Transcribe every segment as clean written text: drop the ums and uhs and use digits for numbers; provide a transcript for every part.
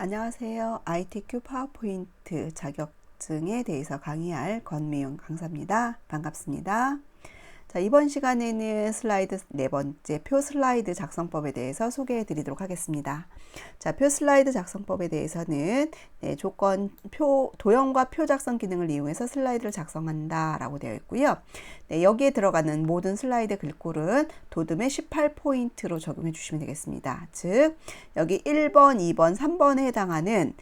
안녕하세요. ITQ 파워포인트 자격증에 대해서 강의할 권미영 강사입니다. 반갑습니다. 자, 이번 시간에는 슬라이드 네 번째 표 슬라이드 작성법에 대해서 소개해 드리도록 하겠습니다. 자, 표 슬라이드 작성법에 대해서는 조건 도형과 표 작성 기능을 이용해서 슬라이드를 작성한다 라고 되어 있고요. 여기에 들어가는 모든 슬라이드 글꼴은 도둠의 18포인트로 적용해 주시면 되겠습니다. 즉 여기 1번, 2번, 3번에 해당하는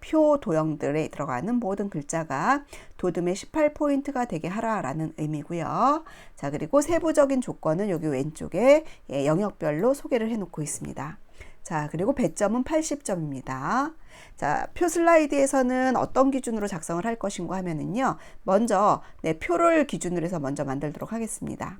표 도형들에 들어가는 모든 글자가 도둠의 18포인트가 되게 하라라는 의미고요. 자, 그리고 세부적인 조건은 여기 왼쪽에 영역별로 소개를 해 놓고 있습니다. 자, 그리고 배점은 80점입니다. 자, 표 슬라이드에서는 어떤 기준으로 작성을 할 것인가 하면은요. 먼저 표를 기준으로 해서 먼저 만들도록 하겠습니다.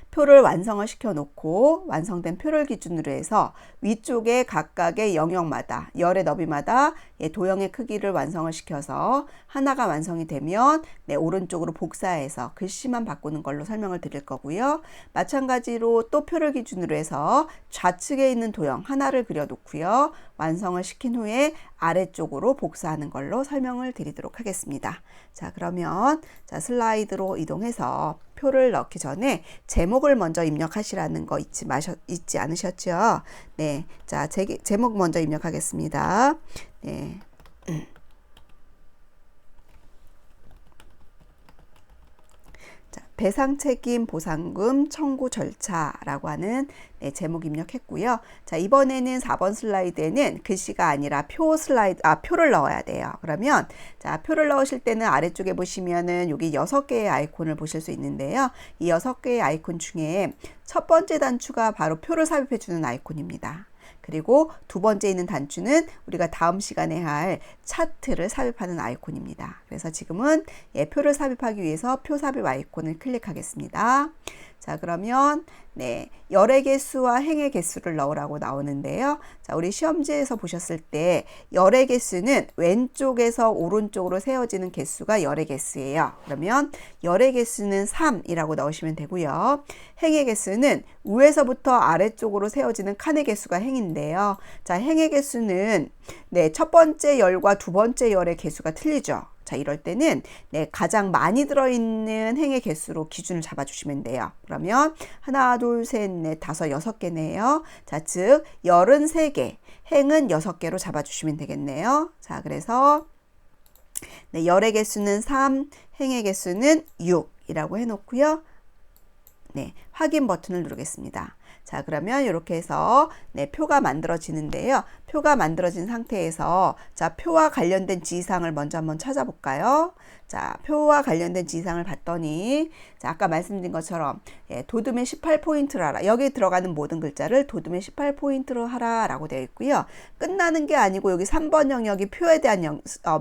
표를 완성을 시켜 놓고 완성된 표를 기준으로 해서 위쪽에 각각의 영역마다 열의 너비마다 도형의 크기를 완성을 시켜서 하나가 완성이 되면 오른쪽으로 복사해서 글씨만 바꾸는 걸로 설명을 드릴 거고요. 마찬가지로 또 표를 기준으로 해서 좌측에 있는 도형 하나를 그려 놓고요. 완성을 시킨 후에 아래쪽으로 복사하는 걸로 설명을 드리도록 하겠습니다. 자, 그러면 슬라이드로 이동해서 표를 넣기 전에 제목을 먼저 입력하시라는 거 잊지 않으셨죠? 네. 자, 제목 먼저 입력하겠습니다. 네. 배상 책임 보상금 청구 절차라고 하는 제목 입력했고요. 자, 이번에는 4번 슬라이드에는 글씨가 아니라 표를 넣어야 돼요. 그러면 자, 표를 넣으실 때는 아래쪽에 보시면은 여기 6개의 아이콘을 보실 수 있는데요. 이 6개의 아이콘 중에 첫 번째 단추가 바로 표를 삽입해 주는 아이콘입니다. 그리고 두 번째 있는 단추는 우리가 다음 시간에 할 차트를 삽입하는 아이콘입니다. 그래서 지금은 표를 삽입하기 위해서 표 삽입 아이콘을 클릭하겠습니다. 자, 그러면 열의 개수와 행의 개수를 넣으라고 나오는데요. 자, 우리 시험지에서 보셨을 때 열의 개수는 왼쪽에서 오른쪽으로 세워지는 개수가 열의 개수예요. 그러면 열의 개수는 3이라고 넣으시면 되고요. 행의 개수는 위에서부터 아래쪽으로 세워지는 칸의 개수가 행인데요. 자, 행의 개수는 첫 번째 열과 두 번째 열의 개수가 틀리죠. 자, 이럴 때는 가장 많이 들어있는 행의 개수로 기준을 잡아주시면 돼요. 그러면 하나, 둘, 셋, 넷, 다섯, 6개네요. 자, 즉 열은 3개, 행은 6개로 잡아주시면 되겠네요. 자, 그래서 열의 개수는 3, 행의 개수는 6이라고 해놓고요. 확인 버튼을 누르겠습니다. 자, 그러면 이렇게 해서 표가 만들어지는데요. 표가 만들어진 상태에서 자, 표와 관련된 지시사항을 먼저 한번 찾아볼까요? 자, 표와 관련된 지시사항을 봤더니 자, 아까 말씀드린 것처럼 도둠의 18포인트로 하라. 여기 들어가는 모든 글자를 도둠의 18포인트로 하라 라고 되어 있고요. 끝나는 게 아니고 여기 3번 영역이 표에 대한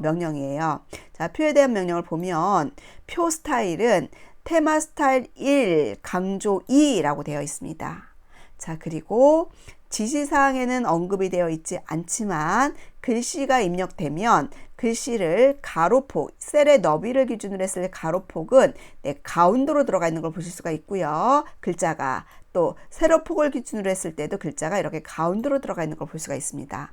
명령이에요. 자, 표에 대한 명령을 보면 표 스타일은 테마 스타일 1, 강조 2라고 되어 있습니다. 자, 그리고 지시사항에는 언급이 되어 있지 않지만 글씨가 입력되면 글씨를 가로폭, 셀의 너비를 기준으로 했을 때 가로폭은 가운데로 들어가 있는 걸 보실 수가 있고요. 글자가 또 세로폭을 기준으로 했을 때도 글자가 이렇게 가운데로 들어가 있는 걸 볼 수가 있습니다.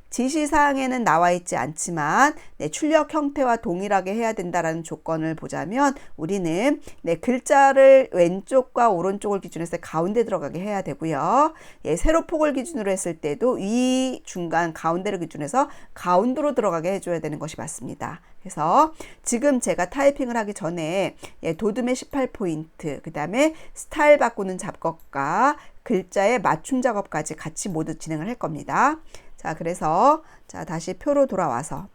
지시사항에는 나와 있지 않지만 출력 형태와 동일하게 해야 된다라는 조건을 보자면 우리는 글자를 왼쪽과 오른쪽을 기준으로 해서 가운데 들어가게 해야 되고요. 세로폭을 기준으로 했을 때도 위, 중간, 가운데를 기준으로 해서 가운데로 들어가게 해줘야 되는 것이 맞습니다. 그래서 지금 제가 타이핑을 하기 전에 도둠의 18포인트, 그 다음에 스타일 바꾸는 작업과 글자의 맞춤 작업까지 같이 모두 진행을 할 겁니다. 자, 그래서 자, 다시 표로 돌아와서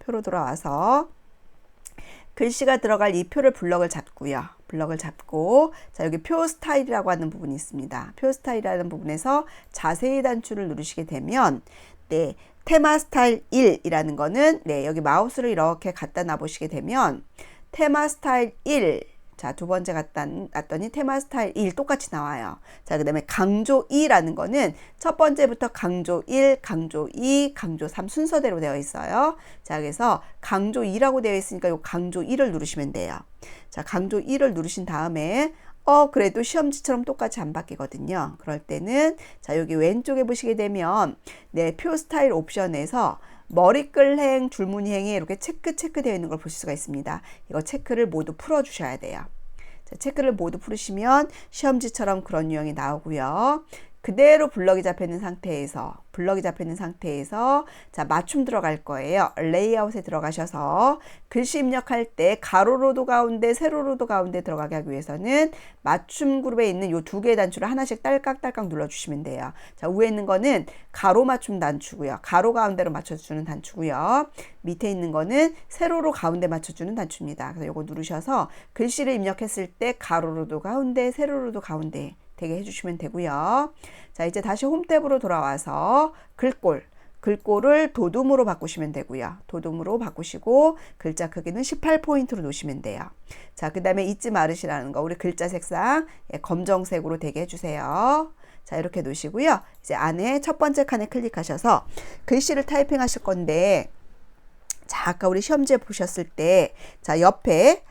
글씨가 들어갈 이 표를 블럭을 잡고요. 블럭을 잡고 자, 여기 표 스타일이라고 하는 부분이 있습니다. 표 스타일이라는 부분에서 자세히 단추를 누르시게 되면 테마 스타일 1이라는 거는 여기 마우스를 이렇게 갖다 놔보시게 되면 테마 스타일 1, 자, 두 번째 갖다 놨더니 테마 스타일 1 똑같이 나와요. 자, 그 다음에 강조 2라는 거는 첫 번째부터 강조 1, 강조 2, 강조 3 순서대로 되어 있어요. 자, 그래서 강조 2라고 되어 있으니까 이 강조 2를 누르시면 돼요. 자, 강조 2를 누르신 다음에 그래도 시험지처럼 똑같이 안 바뀌거든요. 그럴 때는 자, 여기 왼쪽에 보시게 되면 네, 표 스타일 옵션에서 머리글행, 줄무늬행이 이렇게 체크되어 있는 걸 보실 수가 있습니다. 이거 체크를 모두 풀어 주셔야 돼요. 자, 체크를 모두 풀으시면 시험지처럼 그런 유형이 나오고요. 그대로 블럭이 잡혀 있는 상태에서 자, 맞춤 들어갈 거예요. 레이아웃에 들어가셔서 글씨 입력할 때 가로로도 가운데, 세로로도 가운데 들어가게 하기 위해서는 맞춤 그룹에 있는 요 두 개의 단추를 하나씩 딸깍딸깍 눌러주시면 돼요. 자, 위에 있는 거는 가로 맞춤 단추고요. 가로 가운데로 맞춰주는 단추고요. 밑에 있는 거는 세로로 가운데 맞춰주는 단추입니다. 그래서 요거 누르셔서 글씨를 입력했을 때 가로로도 가운데, 세로로도 가운데 되게 해주시면 되고요. 자, 이제 다시 홈 탭으로 돌아와서 글꼴을 도둠으로 바꾸시면 되고요. 도둠으로 바꾸시고 글자 크기는 18포인트로 놓으시면 돼요. 자, 그 다음에 잊지 말으시라는 거, 우리 글자 색상 검정색으로 되게 해주세요. 자, 이렇게 놓으시고요. 이제 안에 첫 번째 칸에 클릭하셔서 글씨를 타이핑 하실 건데, 자, 아까 우리 시험지에 보셨을 때, 자, 옆에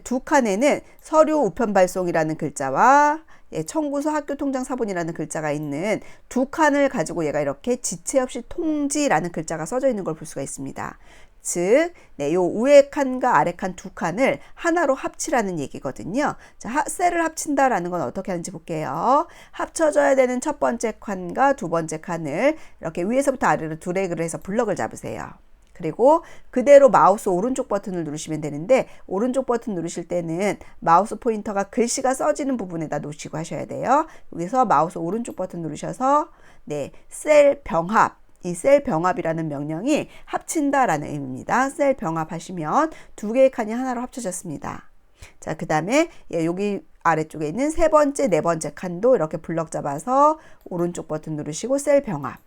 두 칸에는 서류 우편 발송이라는 글자와 청구서 학교통장 사본이라는 글자가 있는 두 칸을 가지고 얘가 이렇게 지체 없이 통지라는 글자가 써져 있는 걸 볼 수가 있습니다. 즉, 네, 요 위에 칸과 아래 칸 두 칸을 하나로 합치라는 얘기거든요. 자, 셀을 합친다라는 건 어떻게 하는지 볼게요. 합쳐져야 되는 첫 번째 칸과 두 번째 칸을 이렇게 위에서부터 아래로 드래그를 해서 블럭을 잡으세요. 그리고 그대로 마우스 오른쪽 버튼을 누르시면 되는데, 오른쪽 버튼 누르실 때는 마우스 포인터가 글씨가 써지는 부분에다 놓으시고 하셔야 돼요. 여기서 마우스 오른쪽 버튼 누르셔서 네, 셀 병합, 이 셀 병합이라는 명령이 합친다라는 의미입니다. 셀 병합하시면 두 개의 칸이 하나로 합쳐졌습니다. 자, 그 다음에 여기 아래쪽에 있는 세 번째, 네 번째 칸도 이렇게 블럭 잡아서 오른쪽 버튼 누르시고 셀 병합.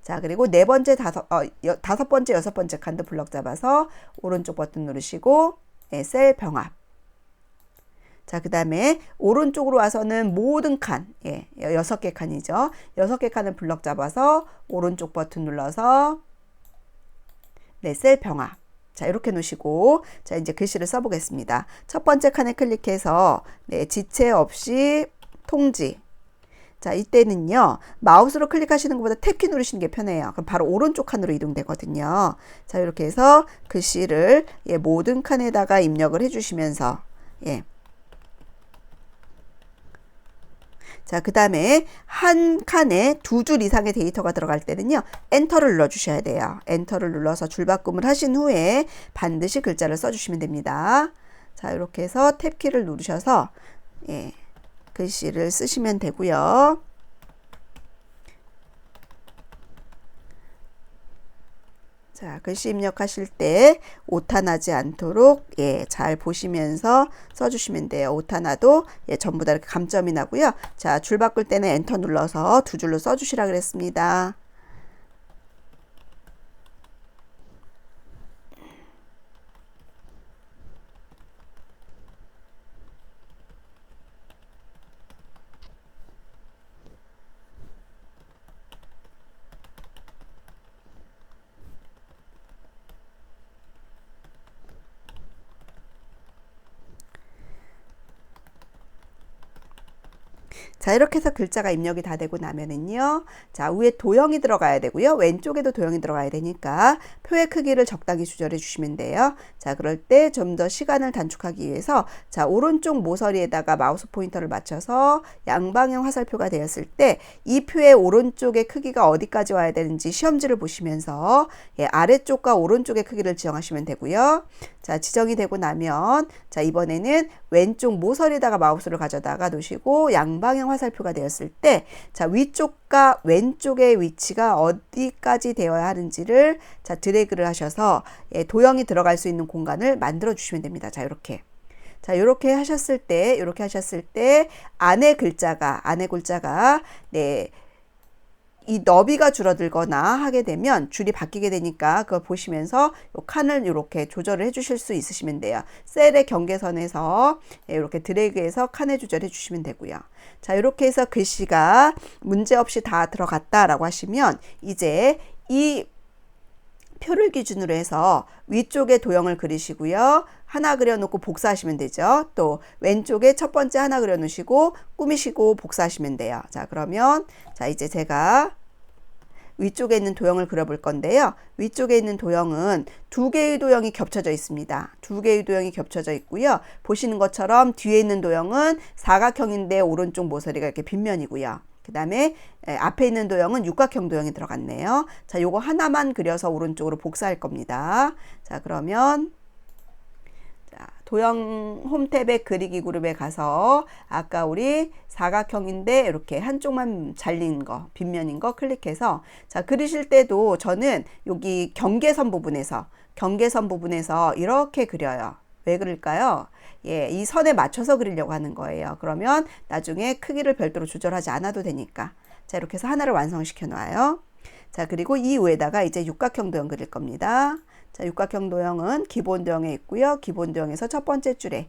자, 그리고 네 번째, 다섯 번째, 여섯 번째 칸도 블럭 잡아서 오른쪽 버튼 누르시고 셀 병합. 자, 그 다음에 오른쪽으로 와서는 모든 칸, 여섯 개 칸이죠. 여섯 개 칸을 블럭 잡아서 오른쪽 버튼 눌러서 셀 병합. 자, 이렇게 놓으시고, 자, 이제 글씨를 써보겠습니다. 첫 번째 칸에 클릭해서 지체 없이 통지. 자, 이때는요, 마우스로 클릭하시는 것보다 탭키 누르시는 게 편해요. 그럼 바로 오른쪽 칸으로 이동되거든요. 자, 이렇게 해서 글씨를 모든 칸에다가 입력을 해주시면서, 자, 그 다음에 한 칸에 두 줄 이상의 데이터가 들어갈 때는요, 엔터를 눌러주셔야 돼요. 엔터를 눌러서 줄바꿈을 하신 후에 반드시 글자를 써주시면 됩니다. 자, 이렇게 해서 탭키를 누르셔서, 글씨를 쓰시면 되고요. 자, 글씨 입력하실 때 오타 나지 않도록 잘 보시면서 써주시면 돼요. 오타 나도 전부 다 이렇게 감점이 나고요. 자, 줄 바꿀 때는 엔터 눌러서 두 줄로 써주시라 그랬습니다. 자, 이렇게 해서 글자가 입력이 다 되고 나면은요, 자, 위에 도형이 들어가야 되고요, 왼쪽에도 도형이 들어가야 되니까 표의 크기를 적당히 조절해 주시면 돼요. 자, 그럴 때 좀 더 시간을 단축하기 위해서, 자, 오른쪽 모서리에다가 마우스 포인터를 맞춰서 양방향 화살표가 되었을 때 이 표의 오른쪽의 크기가 어디까지 와야 되는지 시험지를 보시면서 아래쪽과 오른쪽의 크기를 지정하시면 되고요. 자, 지정이 되고 나면, 자, 이번에는 왼쪽 모서리에다가 마우스를 가져다가 놓으시고 양방향 화살표가 되었을 때, 자, 위쪽과 왼쪽의 위치가 어디까지 되어야 하는지를 자, 드래그를 하셔서 도형이 들어갈 수 있는 공간을 만들어 주시면 됩니다. 자, 이렇게. 자, 이렇게 하셨을 때 안에 글자가 이 너비가 줄어들거나 하게 되면 줄이 바뀌게 되니까 그걸 보시면서 이 칸을 이렇게 조절을 해 주실 수 있으시면 돼요. 셀의 경계선에서 이렇게 드래그해서 칸을 조절해 주시면 되고요. 자, 이렇게 해서 글씨가 문제없이 다 들어갔다라고 하시면 이제 이 표를 기준으로 해서 위쪽에 도형을 그리시고요. 하나 그려놓고 복사하시면 되죠. 또 왼쪽에 첫 번째 하나 그려놓으시고 꾸미시고 복사하시면 돼요. 자, 그러면 자 이제 제가 위쪽에 있는 도형을 그려볼 건데요. 위쪽에 있는 도형은 두 개의 도형이 겹쳐져 있습니다. 두 개의 도형이 겹쳐져 있고요. 보시는 것처럼 뒤에 있는 도형은 사각형인데 오른쪽 모서리가 이렇게 빗면이고요. 그 다음에 앞에 있는 도형은 육각형 도형이 들어갔네요. 자, 요거 하나만 그려서 오른쪽으로 복사할 겁니다. 자, 그러면 도형 홈 탭의 그리기 그룹에 가서 아까 우리 사각형인데 이렇게 한쪽만 잘린 거, 빗면인 거 클릭해서 자, 그리실 때도 저는 여기 경계선 부분에서 이렇게 그려요. 왜 그럴까요? 예, 이 선에 맞춰서 그리려고 하는 거예요. 그러면 나중에 크기를 별도로 조절하지 않아도 되니까. 자, 이렇게 해서 하나를 완성시켜 놔요. 자, 그리고 이 위에다가 이제 육각형 도형 그릴 겁니다. 자, 육각형 도형은 기본 도형에 있고요. 기본 도형에서 첫 번째 줄에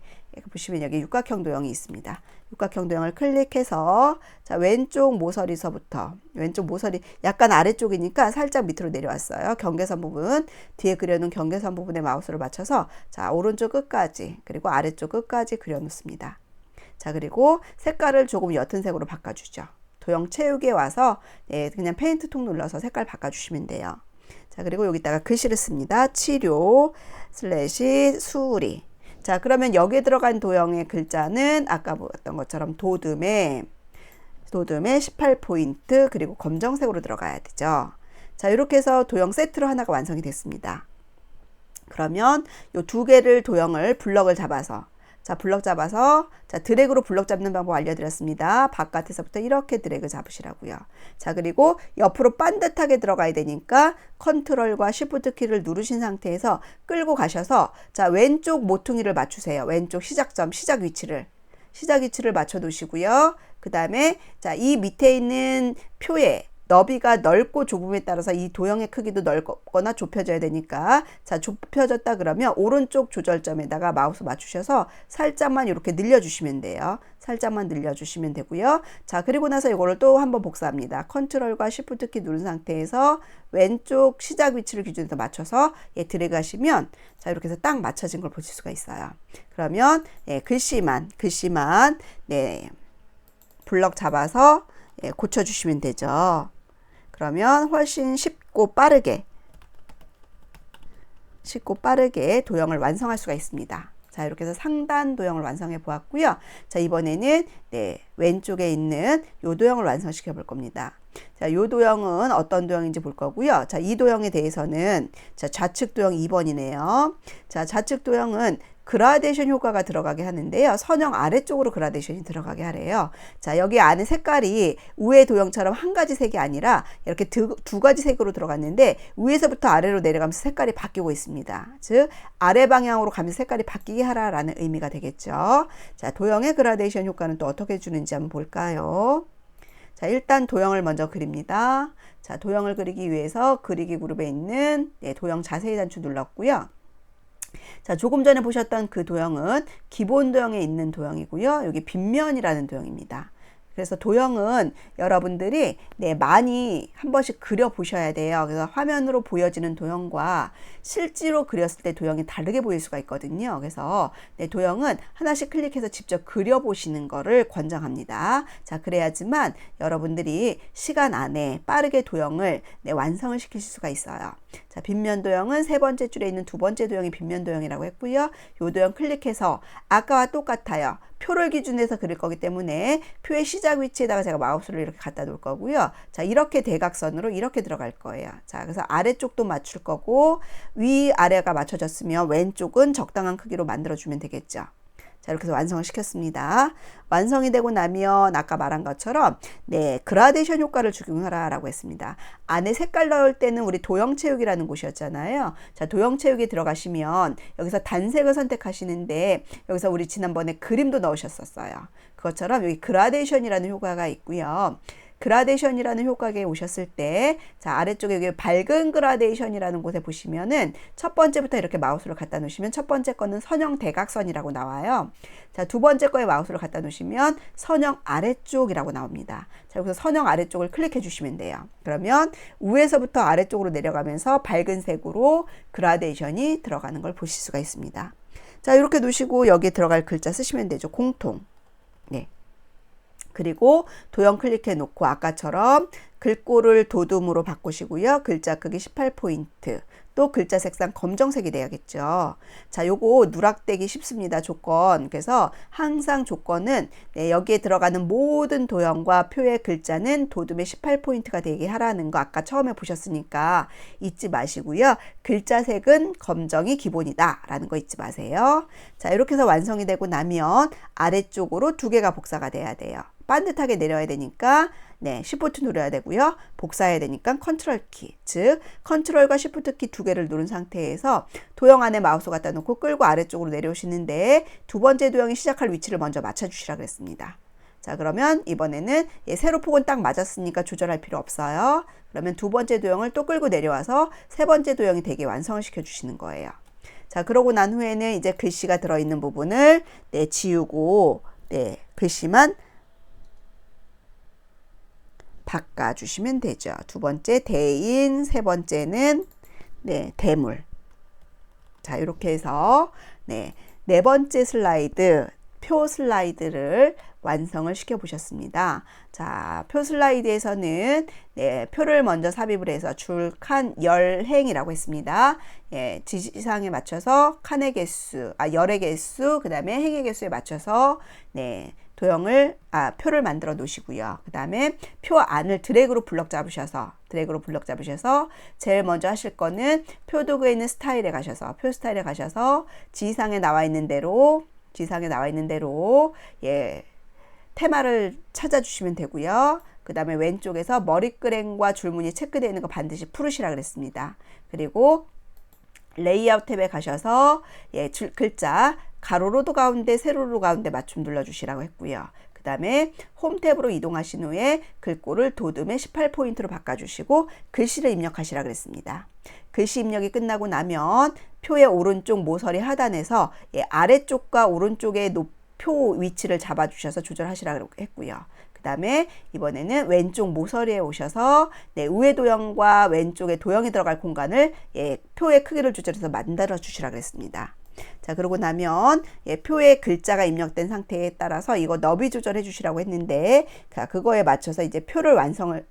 보시면 여기 육각형 도형이 있습니다. 육각형 도형을 클릭해서 자, 왼쪽 모서리서부터 왼쪽 모서리 약간 아래쪽이니까 살짝 밑으로 내려왔어요. 경계선 부분 뒤에 그려놓은 경계선 부분에 마우스를 맞춰서 자, 오른쪽 끝까지 그리고 아래쪽 끝까지 그려놓습니다. 자, 그리고 색깔을 조금 옅은 색으로 바꿔주죠. 도형 채우기에 와서 예, 그냥 페인트 통 눌러서 색깔 바꿔주시면 돼요. 자, 그리고 여기다가 글씨를 씁니다. 치료 / 수리. 자, 그러면 여기에 들어간 도형의 글자는 아까 보았던 것처럼 도듬에 18포인트 그리고 검정색으로 들어가야 되죠. 자, 이렇게 해서 도형 세트로 하나가 완성이 됐습니다. 그러면 이 두 개를 도형을 블럭을 잡아서 자, 블럭 잡아서 자, 드래그로 블럭 잡는 방법 알려드렸습니다. 바깥에서부터 이렇게 드래그 잡으시라고요. 자, 그리고 옆으로 반듯하게 들어가야 되니까 컨트롤과 쉬프트 키를 누르신 상태에서 끌고 가셔서 자, 왼쪽 모퉁이를 맞추세요. 왼쪽 시작점, 시작 위치를 맞춰 두시고요. 그 다음에 자, 이 밑에 있는 표에 너비가 넓고 좁음에 따라서 이 도형의 크기도 넓거나 좁혀져야 되니까 자, 좁혀졌다 그러면 오른쪽 조절점에다가 마우스 맞추셔서 살짝만 이렇게 늘려주시면 돼요. 살짝만 늘려주시면 되고요. 자, 그리고 나서 이거를 또 한번 복사합니다. 컨트롤과 쉬프트 키 누른 상태에서 왼쪽 시작 위치를 기준으로 맞춰서 예, 드래그 하시면 자, 이렇게 해서 딱 맞춰진 걸 보실 수가 있어요. 그러면 예, 글씨만 네, 블럭 잡아서 예, 고쳐주시면 되죠. 그러면 훨씬 쉽고 빠르게 도형을 완성할 수가 있습니다. 자, 이렇게 해서 상단 도형을 완성해 보았고요. 자, 이번에는 네, 왼쪽에 있는 요 도형을 완성시켜 볼 겁니다. 자, 요 도형은 어떤 도형인지 볼 거고요. 자, 이 도형에 대해서는 자, 좌측 도형 2번이네요. 자, 좌측 도형은 그라데이션 효과가 들어가게 하는데요. 선형 아래쪽으로 그라데이션이 들어가게 하래요. 자, 여기 안에 색깔이 위의 도형처럼 한 가지 색이 아니라 이렇게 두 가지 색으로 들어갔는데 위에서부터 아래로 내려가면서 색깔이 바뀌고 있습니다. 즉 아래 방향으로 가면서 색깔이 바뀌게 하라라는 의미가 되겠죠. 자, 도형의 그라데이션 효과는 또 어떻게 주는지 한번 볼까요? 자, 일단 도형을 먼저 그립니다. 자, 도형을 그리기 위해서 그리기 그룹에 있는 네, 도형 자세히 단추 눌렀고요. 자, 조금 전에 보셨던 그 도형은 기본 도형에 있는 도형이고요. 여기 빗면이라는 도형입니다. 그래서 도형은 여러분들이 네, 많이 한 번씩 그려 보셔야 돼요. 그래서 화면으로 보여지는 도형과 실제로 그렸을 때 도형이 다르게 보일 수가 있거든요. 그래서 네, 도형은 하나씩 클릭해서 직접 그려 보시는 거를 권장합니다. 자, 그래야지만 여러분들이 시간 안에 빠르게 도형을 네, 완성을 시키실 수가 있어요. 자, 빗면 도형은 세 번째 줄에 있는 두 번째 도형이 빗면 도형이라고 했고요. 요 도형 클릭해서 아까와 똑같아요. 표를 기준해서 그릴 거기 때문에 표의 시작 위치에다가 제가 마우스를 이렇게 갖다 놓을 거고요. 자, 이렇게 대각선으로 이렇게 들어갈 거예요. 자, 그래서 아래쪽도 맞출 거고 위 아래가 맞춰졌으면 왼쪽은 적당한 크기로 만들어주면 되겠죠. 자, 이렇게 해서 완성을 시켰습니다. 완성이 되고 나면 아까 말한 것처럼 네, 그라데이션 효과를 적용하라라고 했습니다. 안에 색깔 넣을 때는 우리 도형 채우기라는 곳이었잖아요. 자, 도형 채우기 들어가시면 여기서 단색을 선택하시는데 여기서 우리 지난번에 그림도 넣으셨었어요. 그것처럼 여기 그라데이션이라는 효과가 있고요. 그라데이션이라는 효과에 오셨을 때, 자, 아래쪽에 여기 밝은 그라데이션이라는 곳에 보시면은 첫 번째부터 이렇게 마우스를 갖다 놓으시면 첫 번째 거는 선형 대각선이라고 나와요. 자, 두 번째 거에 마우스를 갖다 놓으시면 선형 아래쪽이라고 나옵니다. 자, 여기서 선형 아래쪽을 클릭해 주시면 돼요. 그러면 위에서부터 아래쪽으로 내려가면서 밝은 색으로 그라데이션이 들어가는 걸 보실 수가 있습니다. 자, 이렇게 놓으시고 여기에 들어갈 글자 쓰시면 되죠. 공통. 네. 그리고 도형 클릭해 놓고 아까처럼 글꼴을 도둠으로 바꾸시고요. 글자 크기 18포인트. 또 글자 색상 검정색이 돼야겠죠. 자, 요거 누락되기 쉽습니다. 조건. 그래서 항상 조건은 네, 여기에 들어가는 모든 도형과 표의 글자는 도둠의 18포인트가 되게 하라는 거 아까 처음에 보셨으니까 잊지 마시고요. 글자 색은 검정이 기본이다 라는 거 잊지 마세요. 자, 이렇게 해서 완성이 되고 나면 아래쪽으로 두 개가 복사가 돼야 돼요. 반듯하게 내려야 되니까 네, Shift 누려야 되고요. 복사해야 되니까 컨트롤 키, 즉 컨트롤과 Shift 키 두 개를 누른 상태에서 도형 안에 마우스 갖다 놓고 끌고 아래쪽으로 내려오시는데 두 번째 도형이 시작할 위치를 먼저 맞춰주시라 그랬습니다. 자, 그러면 이번에는 세로 폭은 딱 맞았으니까 조절할 필요 없어요. 그러면 두 번째 도형을 또 끌고 내려와서 세 번째 도형이 되게 완성을 시켜주시는 거예요. 자, 그러고 난 후에는 이제 글씨가 들어있는 부분을 네, 지우고 네, 글씨만 바꿔주시면 되죠. 두 번째 대인, 세 번째는 네, 대물. 자, 이렇게 해서 네 번째 슬라이드, 표 슬라이드를 완성을 시켜 보셨습니다. 자, 표 슬라이드에서는 네, 표를 먼저 삽입을 해서 줄, 칸, 열, 행이라고 했습니다. 예, 지시사항에 맞춰서 칸의 개수, 열의 개수, 그 다음에 행의 개수에 맞춰서 네, 표를 만들어 놓으시고요. 그 다음에 표 안을 드래그로 블럭 잡으셔서 제일 먼저 하실 거는 표 도구에 있는 스타일에 가셔서 표 스타일에 가셔서 지시사항에 나와 있는 대로 예, 테마를 찾아주시면 되고요. 그 다음에 왼쪽에서 머리끄랭과 줄무늬 체크되어 있는 거 반드시 풀으시라 그랬습니다. 그리고 레이아웃 탭에 가셔서 예, 글자 가로로도 가운데 세로로 가운데 맞춤 눌러주시라고 했고요. 그 다음에 홈 탭으로 이동하신 후에 글꼴을 도둠의 18포인트로 바꿔주시고 글씨를 입력하시라 그랬습니다. 글씨 입력이 끝나고 나면 표의 오른쪽 모서리 하단에서 예, 아래쪽과 오른쪽의 표 위치를 잡아주셔서 조절하시라고 했고요. 그 다음에 이번에는 왼쪽 모서리에 오셔서 네, 우회 도형과 왼쪽에 도형이 들어갈 공간을 예, 표의 크기를 조절해서 만들어 주시라고 했습니다. 자, 그러고 나면 예, 표에 글자가 입력된 상태에 따라서 이거 너비 조절해 주시라고 했는데 자, 그거에 맞춰서 이제 표를 완성이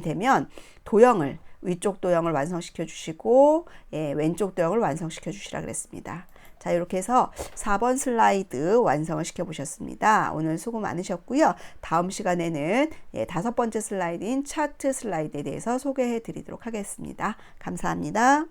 되면 도형을 위쪽 도형을 완성시켜 주시고 예, 왼쪽 도형을 완성시켜 주시라 그랬습니다. 자, 이렇게 해서 4번 슬라이드 완성을 시켜 보셨습니다. 오늘 수고 많으셨고요. 다음 시간에는 예, 5번째 슬라이드인 차트 슬라이드에 대해서 소개해 드리도록 하겠습니다. 감사합니다.